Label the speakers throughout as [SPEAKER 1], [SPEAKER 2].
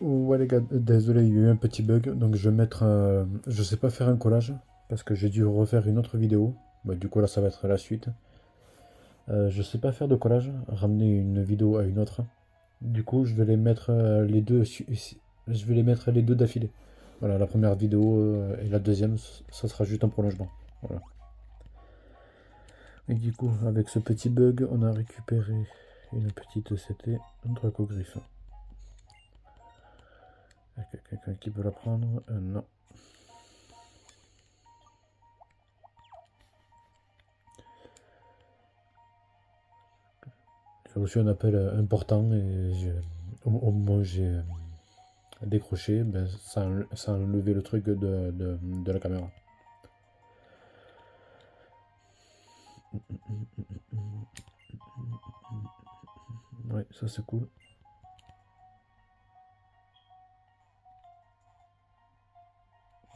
[SPEAKER 1] Ouais les gars, désolé, il y a eu un petit bug, donc je vais mettre, je sais pas faire un collage, parce que j'ai dû refaire une autre vidéo. Bah, du coup là ça va être la suite. Je sais pas faire de collage, ramener une vidéo à une autre. Du coup je vais les mettre les deux, je vais les mettre les deux d'affilée. Voilà, la première vidéo et la deuxième, ça sera juste un prolongement. Voilà. Et du coup, avec ce petit bug, on a récupéré une petite CT, un truc au griffe. Est-ce que quelqu'un qui peut la prendre? Non. J'ai reçu un appel important et au moment où j'ai décroché, ben, ça a enlevé le truc de la caméra. Ouais, ça c'est cool.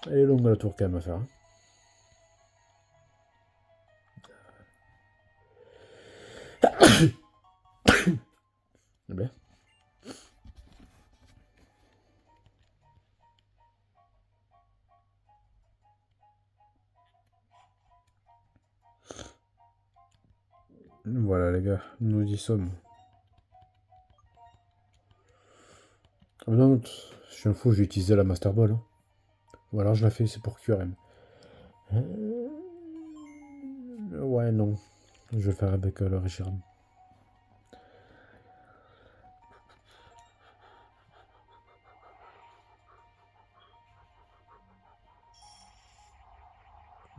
[SPEAKER 1] Elle est longue la tour quand même à faire, hein. Ben, voilà les gars, nous y sommes. Ah, non, je suis un fou, j'ai utilisé la Master Ball, hein. Ou alors je la fais, c'est pour QRM. Ouais, non. Je vais le faire avec le Reshiram.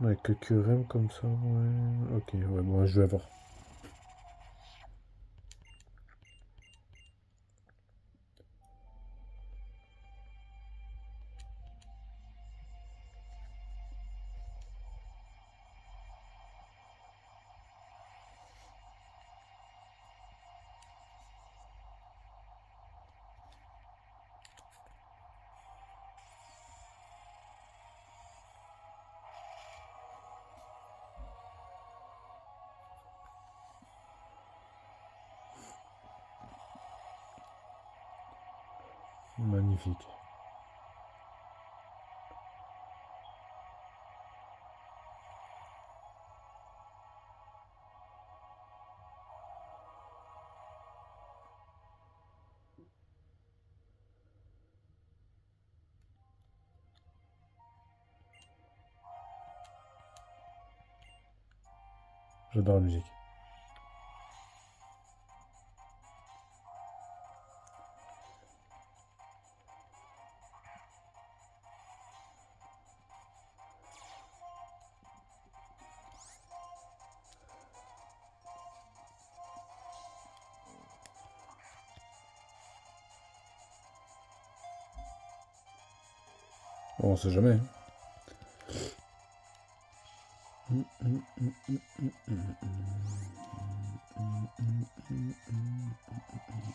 [SPEAKER 1] Avec le QRM comme ça, ouais. Ok, ouais, bon, je vais voir. Magnifique. J'adore la musique. Bon, on sait jamais, hein.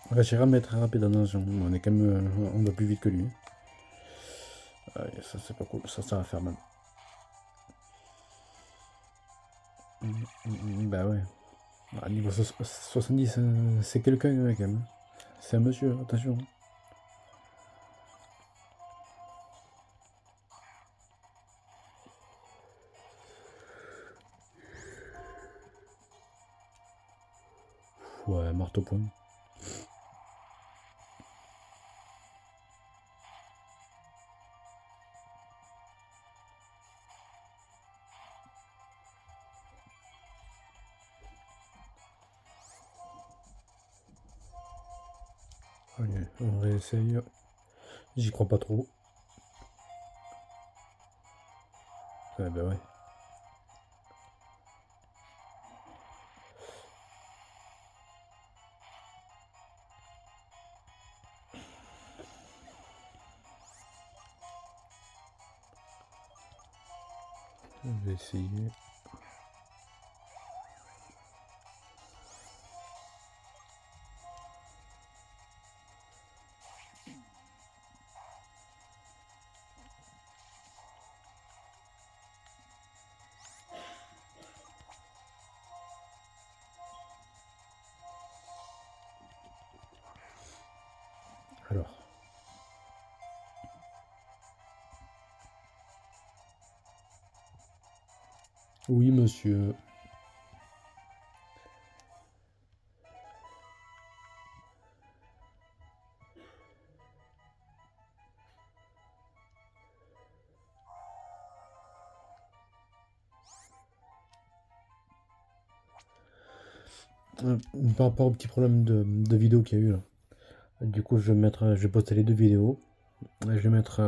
[SPEAKER 1] Reshiram est très rapide en nageant. On est quand même, on va plus vite que lui. Ah, ça c'est pas cool, ça va faire mal. Bah ouais. Ah, niveau 70, c'est quelqu'un quand même. C'est un monsieur, attention. Ouais, marteau point. Allez, on réessaye. J'y crois pas trop. Ouais, bah ouais. Je vais essayer. Alors. Oui, monsieur. Euh, Par rapport au petit problème de vidéo qu'il y a eu là. Du coup, je vais poster les deux vidéos. Je vais mettre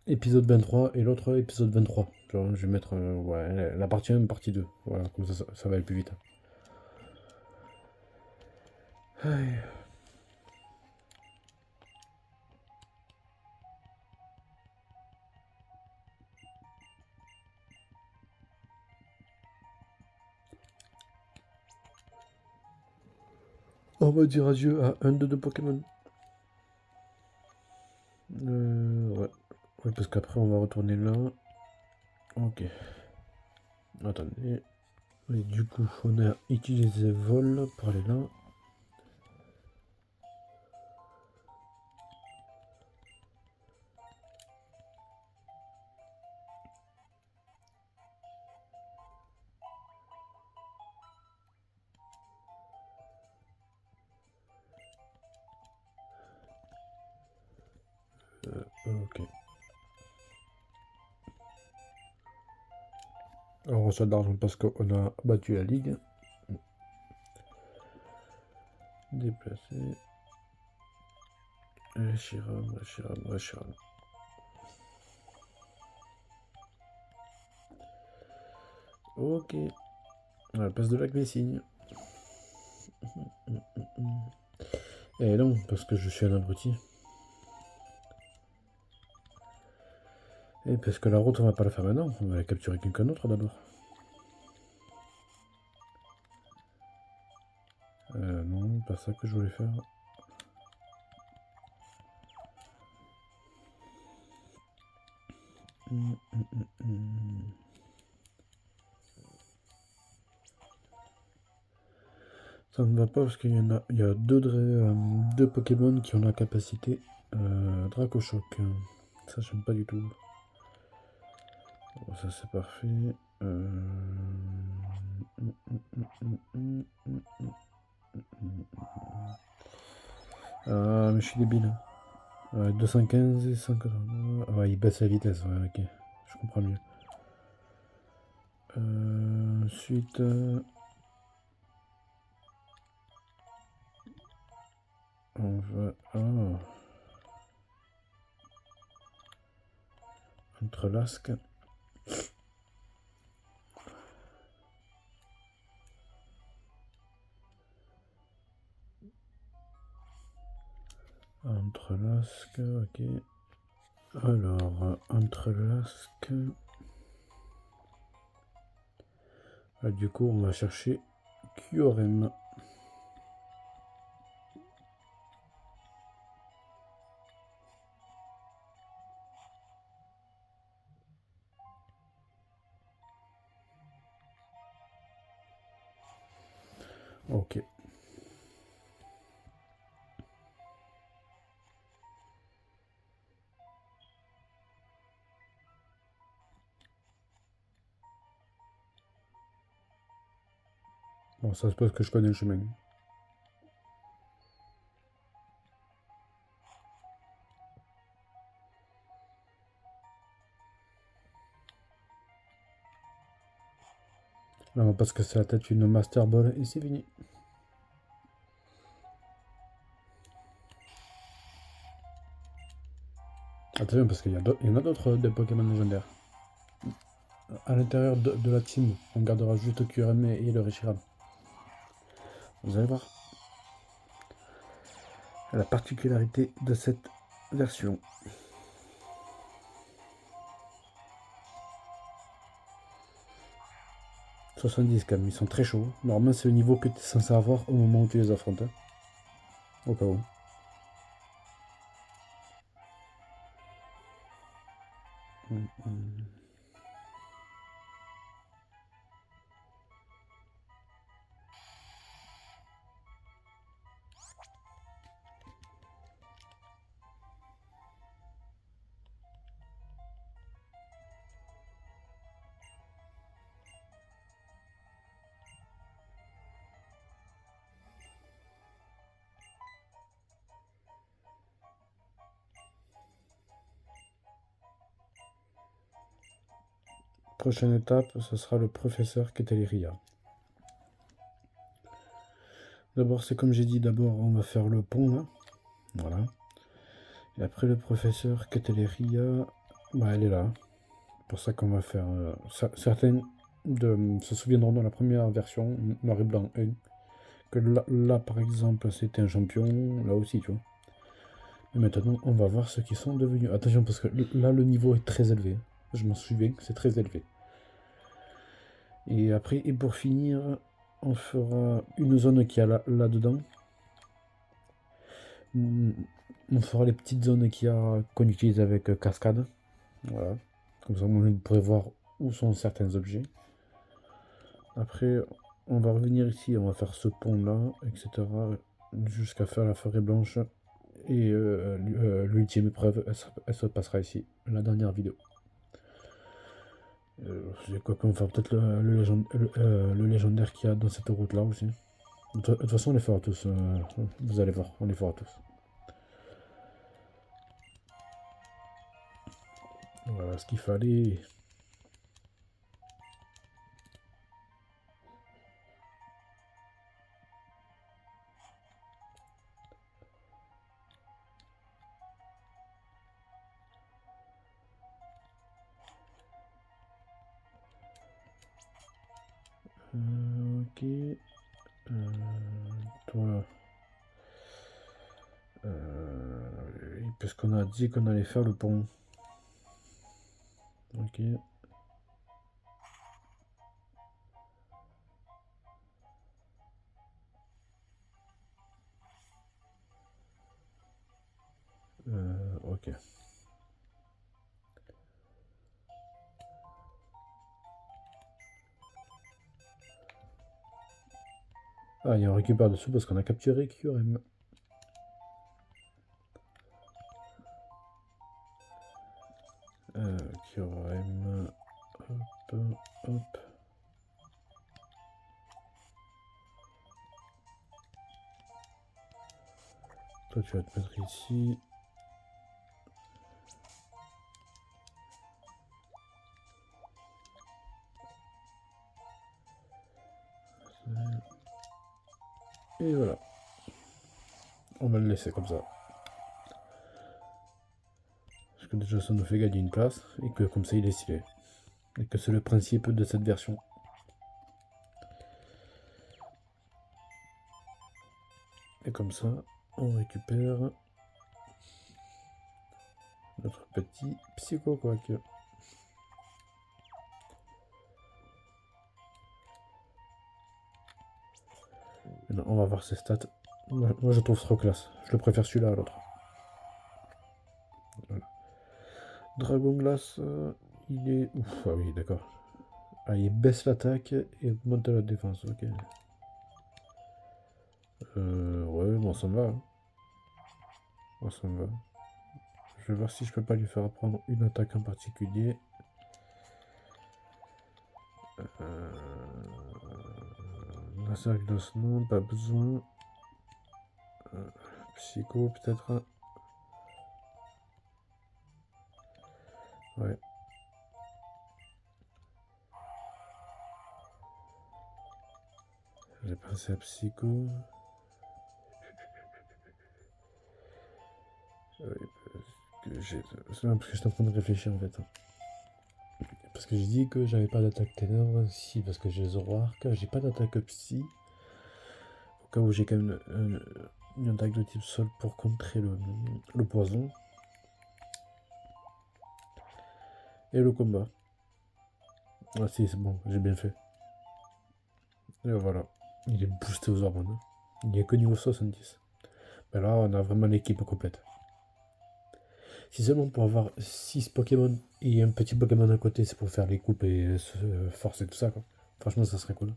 [SPEAKER 1] épisode 23 et l'autre épisode 23. Genre, je vais mettre ouais, la partie 1, partie 2. Voilà, comme ça va aller plus vite. Aïe. On va dire adieu à un de deux Pokémon. Ouais. Ouais, parce qu'après on va retourner là. Ok. Attendez. Et du coup, on a utilisé vol pour aller là. Ok. On reçoit de l'argent parce qu'on a battu la ligue. Déplacer. Reshiram. Ok. À la place de la Glycigne. Et non, parce que je suis un abruti. Et parce que la route, on va pas la faire maintenant. On va la capturer quelqu'un d'autre d'abord. Non, pas ça que je voulais faire. Ça ne va pas parce il y a deux Pokémon qui ont la capacité Draco Choc. Ça, j'aime pas du tout. Bon, ça, c'est parfait. Ah, mais je suis débile. 215 et 180. Ah ouais, il baisse la vitesse. Ouais, ok. Je comprends mieux. Ensuite. On va. Oh. Entrelasque. Entrelasque, ok. Alors, entrelasque. Ah, du coup, on va chercher Kyurem. Ok. Bon, ça se passe que je connais le chemin. Là, on va pas se casser la tête une Master Ball et c'est fini. Attention, parce il y en a d'autres des Pokémon légendaires. À l'intérieur de la team, on gardera juste Kyurem et le Reshiram. Vous allez voir la particularité de cette version. 70 quand même, ils sont très chauds. Normalement, c'est le niveau que tu es censé avoir au moment où tu les affrontes. Hein. Au cas où. prochaine étape, ce sera le professeur Keteleria. D'abord, c'est comme j'ai dit, d'abord on va faire le pont là. Voilà. Et après le professeur Keteleria, bah, elle est là. C'est pour ça qu'on va faire... certaines se souviendront dans la première version, noir et blanc 1, que là, par exemple c'était un champion, là aussi tu vois. Et maintenant on va voir ce qu'ils sont devenus. Attention parce que là le niveau est très élevé. Je m'en souviens, c'est très élevé. Et après, et pour finir, on fera une zone qui a là-dedans. On fera les petites zones qu'on utilise avec cascade. Voilà. Comme ça, vous pourrez voir où sont certains objets. Après, on va revenir ici, on va faire ce pont-là, etc. Jusqu'à faire la forêt blanche. Et l'ultime épreuve, elle se passera ici, la dernière vidéo. C'est quoi qu'on va faire peut-être le légendaire qu'il y a dans cette route-là aussi. De toute façon, on les fera tous. Vous allez voir, on les fera tous. Voilà ce qu'il fallait. Ok. Toi. Puisqu'on a dit qu'on allait faire le pont. Ok. Ok. Ah, il y a un récupère dessous parce qu'on a capturé QRM. QRM. Hop, hop. Toi, tu vas te mettre ici. Et voilà. On va le laisser comme ça. Parce que déjà, ça nous fait gagner une place. Et que comme ça, il est stylé. Et que c'est le principe de cette version. Et comme ça, on récupère notre petit psycho-quack. Maintenant, on va voir ses stats. Moi, je trouve trop classe. Je le préfère celui-là à l'autre. Voilà. Dragon Glace, il est... Ouf, ah oui, d'accord. Ah, il baisse l'attaque et augmente la défense, ok. Ouais, bon, ça me va. Hein. Bon, ça me va. Je vais voir si je peux pas lui faire apprendre une attaque en particulier. Laser glace, non, pas besoin. Psycho, peut-être. Ouais. J'ai pensé à Psycho. C'est parce que je suis en train de réfléchir en fait. Parce que j'ai dit que j'avais pas d'attaque ténèbres. Si, parce que j'ai Zoroark. J'ai pas d'attaque psy. Au cas où j'ai quand même une attaque de type sol pour contrer le poison. Et le combat. Ah si, c'est bon, j'ai bien fait. Et voilà. Il est boosté aux hormones. Il n'y a que niveau 70. Mais là, on a vraiment l'équipe complète. Si seulement pour avoir 6 Pokémon et un petit Pokémon à côté, c'est pour faire les coupes et se forcer tout ça, quoi. Franchement, ça serait cool.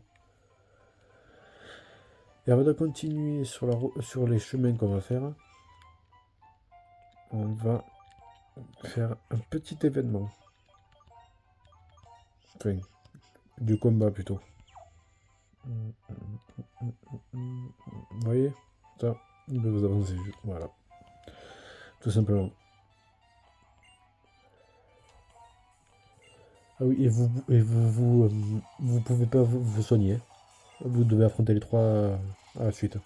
[SPEAKER 1] Et avant de continuer sur les chemins qu'on va faire, on va faire un petit événement. Enfin, du combat plutôt. Vous voyez ça, il peut vous avancer. Voilà. Tout simplement. Ah oui, vous pouvez pas vous soigner. Vous devez affronter les trois à la suite.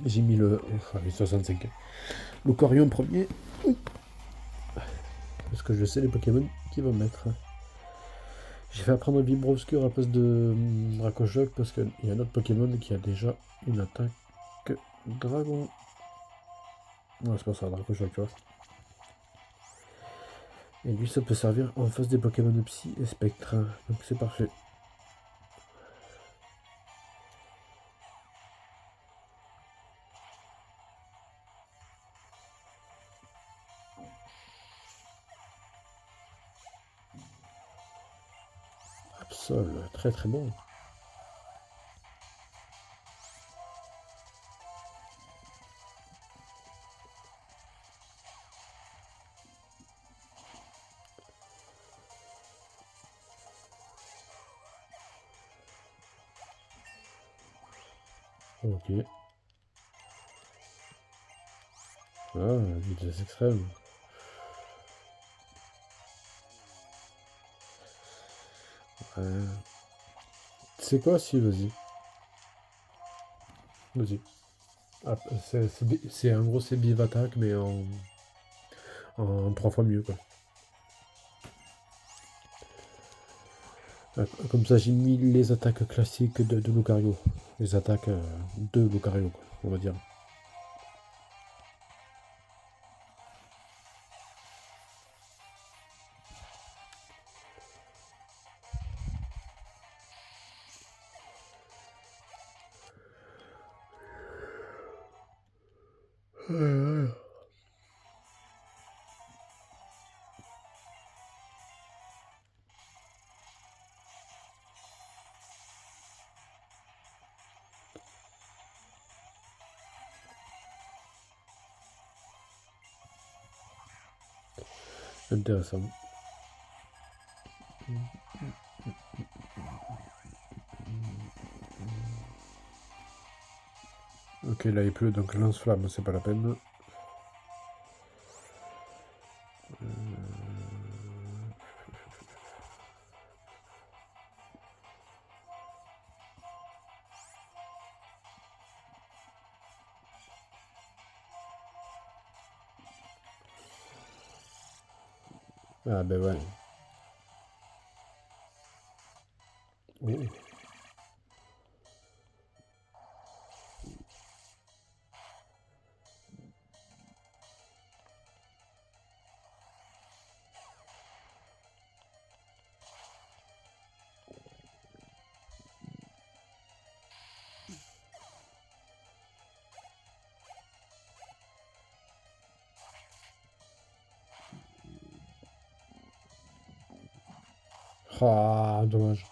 [SPEAKER 1] J'ai mis le. Ouf, allez, 65. Lucario en premier. Oui. Parce que je sais les Pokémon qui vont mettre. J'ai fait apprendre Vibre Obscur à la place de Dracochoc parce qu'il y a un autre Pokémon qui a déjà une attaque dragon. Non, c'est pas ça, Dracochoc, tu vois. Et lui, ça peut servir en face des Pokémon de Psy et Spectre. Donc c'est parfait. Absol, très très bon. Ok. Ah, vitesse extrême. C'est quoi si, vas-y. Vas-y. Ah, en gros c'est Biv Attack mais en 3 fois mieux quoi. Ah, comme ça j'ai mis les attaques classiques de Lucario. Les attaques de Lucario quoi, on va dire. Intéressant. Ok, là il pleut donc lance-flamme, c'est pas la peine. Ah ben ouais. Oh. Ah, dommage.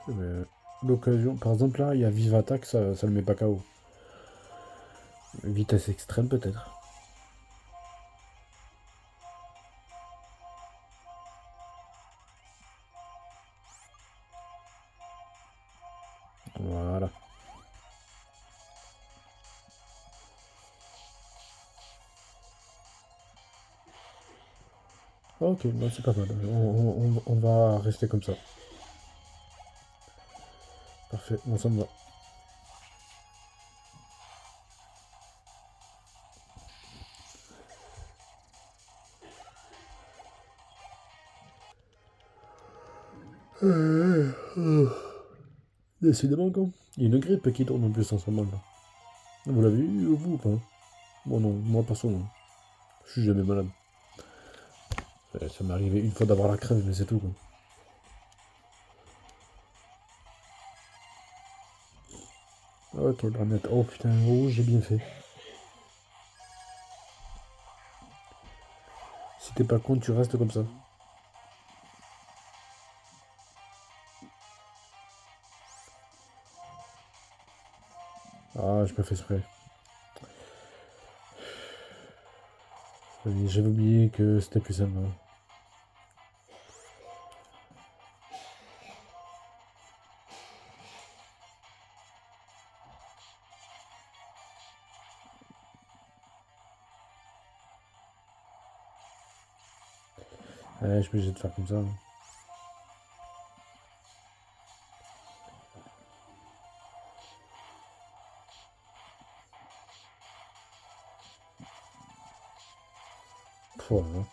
[SPEAKER 1] Mais l'occasion, par exemple là, il y a Vive Attaque, ça le met pas KO. Vitesse extrême peut-être. Voilà. Ok, bah, c'est pas mal. On va rester comme ça. Parfait, bon, ça me va. Décidément, quand il y a une grippe qui tourne en plus en ce moment là. Vous l'avez eu, vous ou pas? Bon, non, moi perso, non. Je suis jamais malade. Ça m'est arrivé une fois d'avoir la crève, mais c'est tout quoi. Ok, Bramette. Oh putain, oh, j'ai bien fait. Si t'es pas con, tu restes comme ça. Ah, je me fais exprès. J'avais oublié que c'était plus simple. Ouais, je suis obligé de faire comme ça. Voilà.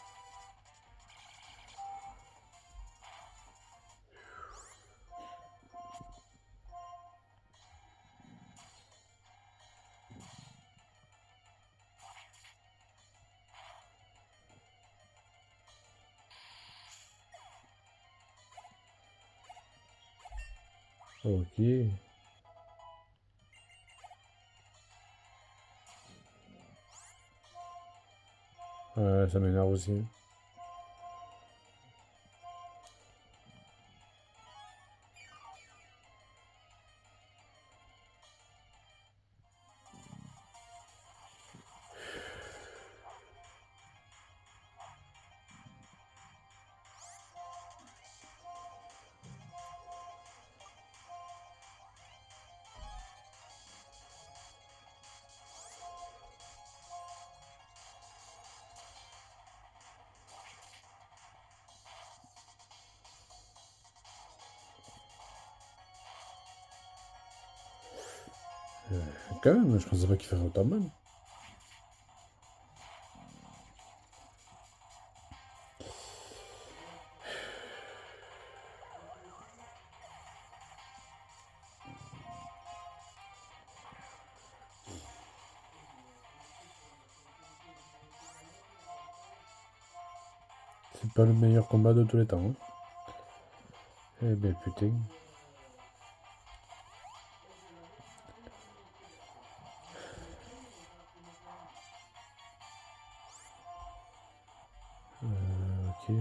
[SPEAKER 1] Ok. Ouais, ça m'énerve aussi. Quand même, je pensais pas qu'il ferait autant mal. C'est pas le meilleur combat de tous les temps. Hein. Eh ben putain. Ok.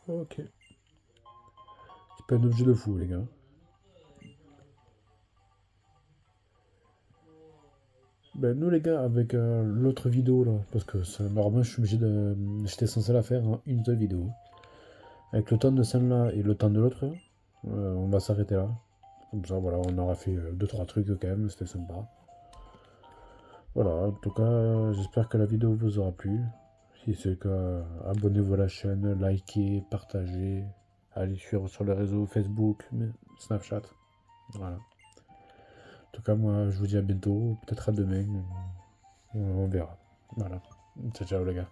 [SPEAKER 1] Ok. C'est pas un objet de fou, les gars. Ben nous les gars, avec l'autre vidéo là, parce que normalement je suis obligé de. J'étais censé la faire en une seule vidéo. Avec le temps de celle-là et le temps de l'autre, on va s'arrêter là. Comme ça, voilà, on aura fait deux trois trucs quand même, c'était sympa. Voilà, en tout cas, j'espère que la vidéo vous aura plu. Si c'est le cas, abonnez-vous à la chaîne, likez, partagez. Allez suivre sur les réseaux Facebook, Snapchat. Voilà. En tout cas, moi, je vous dis à bientôt, peut-être à demain. On verra. Voilà. Ciao, ciao les gars.